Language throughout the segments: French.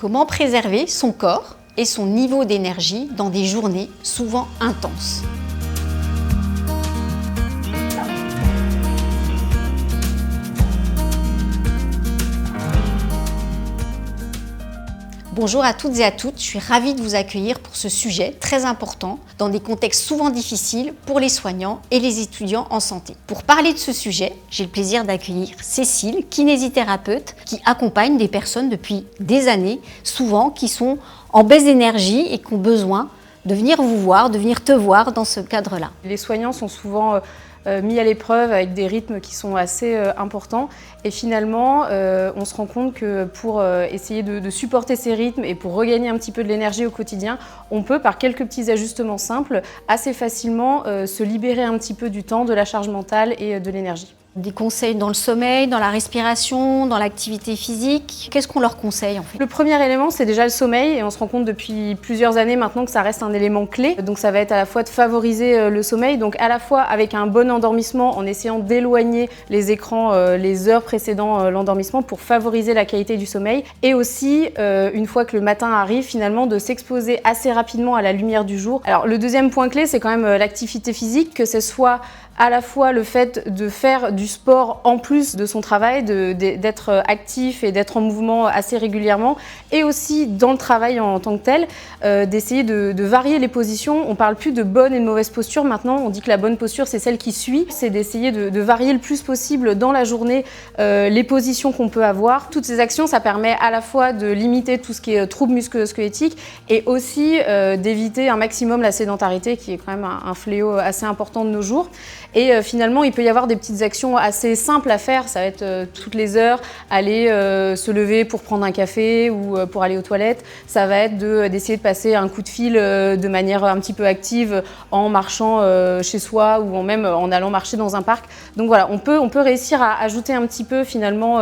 Comment préserver son corps et son niveau d'énergie dans des journées souvent intenses? Bonjour à toutes et à tous, je suis ravie de vous accueillir pour ce sujet très important dans des contextes souvent difficiles pour les soignants et les étudiants en santé. Pour parler de ce sujet, j'ai le plaisir d'accueillir Cécile, kinésithérapeute, qui accompagne des personnes depuis des années, souvent qui sont en baisse d'énergie et qui ont besoin de venir vous voir, de venir te voir dans ce cadre-là. Les soignants sont souvent mis à l'épreuve avec des rythmes qui sont assez importants et finalement on se rend compte que pour essayer de supporter ces rythmes et pour regagner un petit peu de l'énergie au quotidien, on peut par quelques petits ajustements simples assez facilement se libérer un petit peu du temps, de la charge mentale et de l'énergie. Des conseils dans le sommeil, dans la respiration, dans l'activité physique. Qu'est-ce qu'on leur conseille en fait? Le premier élément, c'est déjà le sommeil et on se rend compte depuis plusieurs années maintenant que ça reste un élément clé. Donc ça va être à la fois de favoriser le sommeil, donc à la fois avec un bon endormissement en essayant d'éloigner les écrans les heures précédant l'endormissement pour favoriser la qualité du sommeil et aussi une fois que le matin arrive finalement de s'exposer assez rapidement à la lumière du jour. Alors le deuxième point clé, c'est quand même l'activité physique, que ce soit à la fois le fait de faire du sport en plus de son travail, d'être actif et d'être en mouvement assez régulièrement, et aussi dans le travail en tant que tel, d'essayer de varier les positions. On ne parle plus de bonne et de mauvaise posture maintenant, on dit que la bonne posture c'est celle qui suit, c'est d'essayer de varier le plus possible dans la journée les positions qu'on peut avoir. Toutes ces actions, ça permet à la fois de limiter tout ce qui est troubles musculo-squelettiques et aussi d'éviter un maximum la sédentarité qui est quand même un fléau assez important de nos jours. Et finalement, il peut y avoir des petites actions assez simples à faire. Ça va être toutes les heures, aller se lever pour prendre un café ou pour aller aux toilettes. Ça va être d'essayer de passer un coup de fil de manière un petit peu active en marchant chez soi ou même en allant marcher dans un parc. Donc voilà, on peut réussir à ajouter un petit peu finalement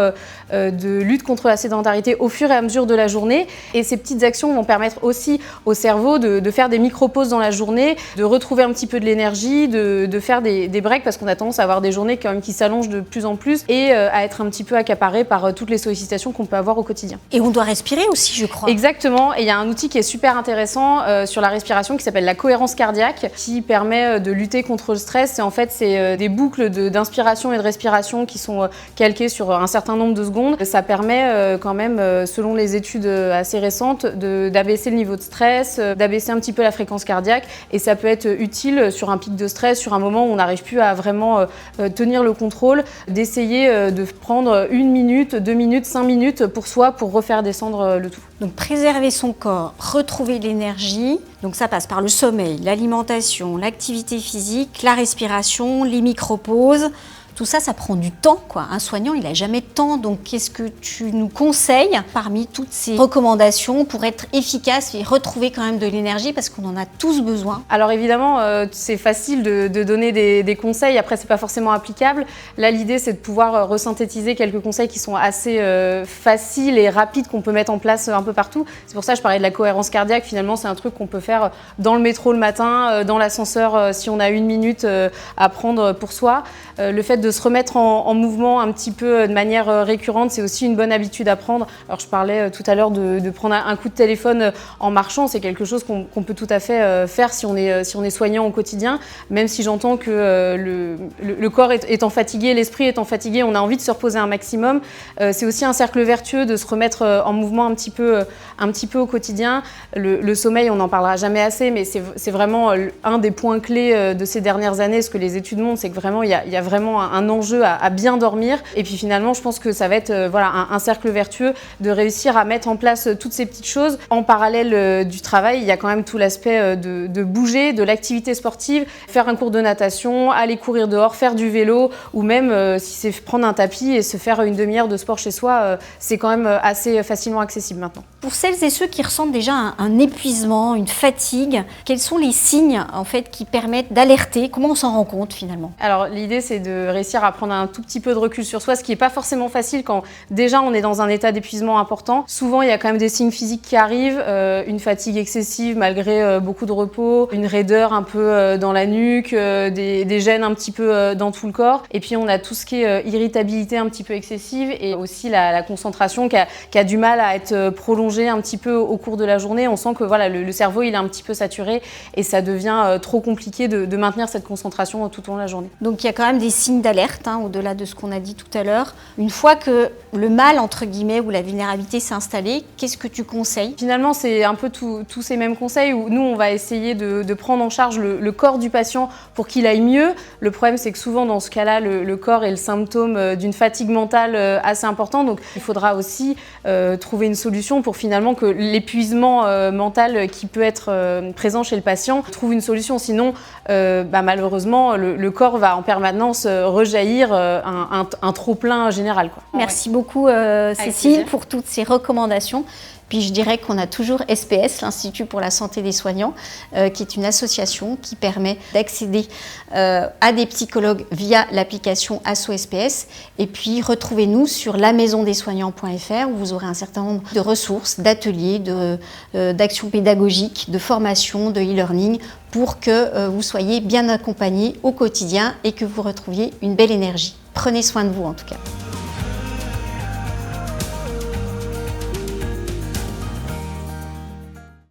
de lutte contre la sédentarité au fur et à mesure de la journée. Et ces petites actions vont permettre aussi au cerveau de faire des micro-pauses dans la journée, de retrouver un petit peu de l'énergie, de faire des breaks parce qu'on a tendance à avoir des journées quand même qui s'allongent de plus en plus et à être un petit peu accaparé par toutes les sollicitations qu'on peut avoir au quotidien. Et on doit respirer aussi, je crois. Exactement, et il y a un outil qui est super intéressant sur la respiration qui s'appelle la cohérence cardiaque qui permet de lutter contre le stress. Et en fait, c'est des boucles d'inspiration et de respiration qui sont calquées sur un certain nombre de secondes. Ça permet quand même, selon les études assez récentes, d'abaisser le niveau de stress, d'abaisser un petit peu la fréquence cardiaque et ça peut être utile sur un pic de stress, sur un moment où on n'arrive plus à vraiment tenir le contrôle, d'essayer de prendre 1 minute, 2 minutes, 5 minutes pour soi pour refaire descendre le tout. Donc préserver son corps, retrouver l'énergie, donc ça passe par le sommeil, l'alimentation, l'activité physique, la respiration, les micro-pauses. Tout ça, ça prend du temps, quoi. Un soignant, il n'a jamais de temps. Donc, qu'est-ce que tu nous conseilles parmi toutes ces recommandations pour être efficace et retrouver quand même de l'énergie parce qu'on en a tous besoin? Alors évidemment, c'est facile de donner des conseils. Après, c'est pas forcément applicable. Là, l'idée, c'est de pouvoir resynthétiser quelques conseils qui sont assez faciles et rapides qu'on peut mettre en place un peu partout. C'est pour ça que je parlais de la cohérence cardiaque. Finalement, c'est un truc qu'on peut faire dans le métro le matin, dans l'ascenseur si on a 1 minute à prendre pour soi. Le fait de se remettre en mouvement un petit peu de manière récurrente, c'est aussi une bonne habitude à prendre. Alors je parlais tout à l'heure de prendre un coup de téléphone en marchant, c'est quelque chose qu'on peut tout à fait faire si on est soignant au quotidien, même si j'entends que le corps étant fatigué, l'esprit étant fatigué, on a envie de se reposer un maximum. C'est aussi un cercle vertueux de se remettre en mouvement un petit peu au quotidien. Le sommeil, on n'en parlera jamais assez, mais c'est vraiment un des points clés de ces dernières années. Ce que les études montrent, c'est que vraiment il y a vraiment un enjeu à bien dormir. Et puis finalement, je pense que ça va être un cercle vertueux de réussir à mettre en place toutes ces petites choses. En parallèle du travail, il y a quand même tout l'aspect de bouger, de l'activité sportive, faire un cours de natation, aller courir dehors, faire du vélo ou même si c'est prendre un tapis et se faire une demi-heure de sport chez soi, c'est quand même assez facilement accessible maintenant. Pour celles et ceux qui ressentent déjà un épuisement, une fatigue, quels sont les signes en fait qui permettent d'alerter? Comment on s'en rend compte finalement? Alors l'idée, c'est de réussir réussir à prendre un tout petit peu de recul sur soi, ce qui n'est pas forcément facile quand déjà on est dans un état d'épuisement important. Souvent, il y a quand même des signes physiques qui arrivent, une fatigue excessive malgré beaucoup de repos, une raideur un peu dans la nuque, des gènes un petit peu dans tout le corps. Et puis on a tout ce qui est irritabilité un petit peu excessive et aussi la concentration qui a du mal à être prolongée un petit peu au cours de la journée. On sent que voilà, le cerveau il est un petit peu saturé et ça devient trop compliqué de maintenir cette concentration tout au long de la journée. Donc il y a quand même des signes d'alerte, au-delà de ce qu'on a dit tout à l'heure. Une fois que le mal, entre guillemets, ou la vulnérabilité s'est installée, qu'est-ce que tu conseilles? Finalement, c'est un peu tous ces mêmes conseils où nous, on va essayer de prendre en charge le corps du patient pour qu'il aille mieux. Le problème, c'est que souvent, dans ce cas-là, le corps est le symptôme d'une fatigue mentale assez importante. Donc, il faudra aussi trouver une solution pour finalement que l'épuisement mental qui peut être présent chez le patient trouve une solution. Sinon, malheureusement, le corps va en permanence rejaillir un trop-plein général, quoi. Merci beaucoup Cécile pour toutes ces recommandations. Puis je dirais qu'on a toujours SPS, l'Institut pour la santé des soignants, qui est une association qui permet d'accéder à des psychologues via l'application Asso SPS. Et puis retrouvez-nous sur lamaisondessoignants.fr où vous aurez un certain nombre de ressources, d'ateliers, d'actions pédagogiques, de formations, de e-learning pour que vous soyez bien accompagnés au quotidien et que vous retrouviez une belle énergie. Prenez soin de vous en tout cas.